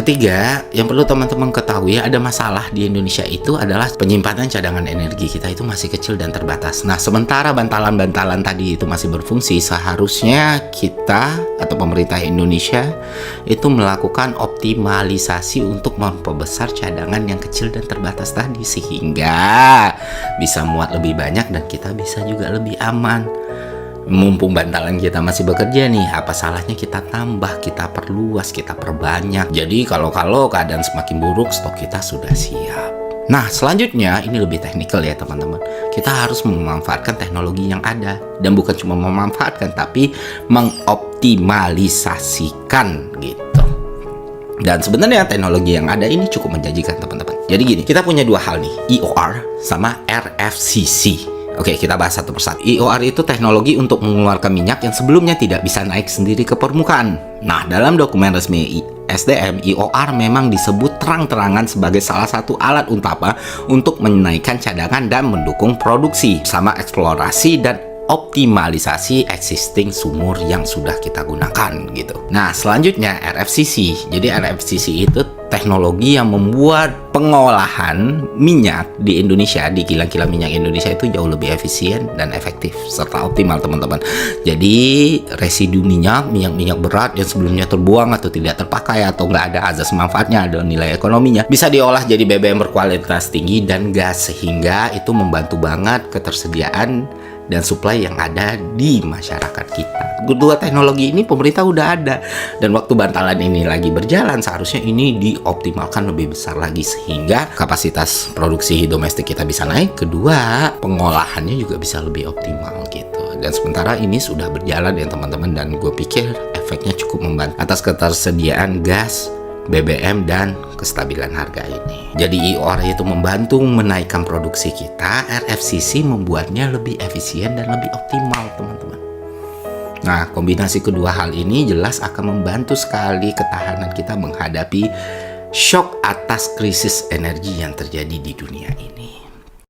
ketiga, yang perlu teman-teman ketahui ada masalah di Indonesia itu adalah penyimpanan cadangan energi kita itu masih kecil dan terbatas. Nah, sementara bantalan-bantalan tadi itu masih berfungsi, seharusnya kita atau pemerintah Indonesia itu melakukan optimalisasi untuk memperbesar cadangan yang kecil dan terbatas tadi, sehingga bisa muat lebih banyak dan kita bisa juga lebih aman. Mumpung bantalan kita masih bekerja nih, apa salahnya kita tambah, kita perluas, kita perbanyak. Jadi kalau keadaan semakin buruk, stok kita sudah siap. Nah, selanjutnya ini lebih teknikal ya teman-teman. Kita harus memanfaatkan teknologi yang ada. Dan bukan cuma memanfaatkan, tapi mengoptimalisasikan gitu. Dan sebenarnya teknologi yang ada ini cukup menjanjikan teman-teman. Jadi gini, kita punya dua hal nih, EOR sama RFCC. Oke, kita bahas satu persatu. EOR itu teknologi untuk mengeluarkan minyak yang sebelumnya tidak bisa naik sendiri ke permukaan. Nah, dalam dokumen resmi SDM, EOR memang disebut terang-terangan sebagai salah satu alat utama untuk menaikkan cadangan dan mendukung produksi, sama eksplorasi dan optimalisasi existing sumur yang sudah kita gunakan gitu. Nah, selanjutnya RFCC. Jadi RFCC itu teknologi yang membuat pengolahan minyak di Indonesia, di kilang-kilang minyak Indonesia itu jauh lebih efisien dan efektif serta optimal teman-teman. Jadi residu minyak berat yang sebelumnya terbuang atau tidak terpakai atau nggak ada azas manfaatnya, ada nilai ekonominya, bisa diolah jadi BBM berkualitas tinggi dan gas, sehingga itu membantu banget ketersediaan dan supply yang ada di masyarakat kita. Kedua teknologi ini pemerintah udah ada, dan waktu bantalan ini lagi berjalan seharusnya ini dioptimalkan lebih besar lagi sehingga kapasitas produksi domestik kita bisa naik. Kedua, pengolahannya juga bisa lebih optimal gitu. Dan sementara ini sudah berjalan ya teman-teman, dan gue pikir efeknya cukup membantu atas ketersediaan gas, BBM, dan kestabilan harga ini. Jadi EOR itu membantu menaikkan produksi kita, RFCC membuatnya lebih efisien dan lebih optimal teman-teman. Nah, kombinasi kedua hal ini jelas akan membantu sekali ketahanan kita menghadapi shock atas krisis energi yang terjadi di dunia ini.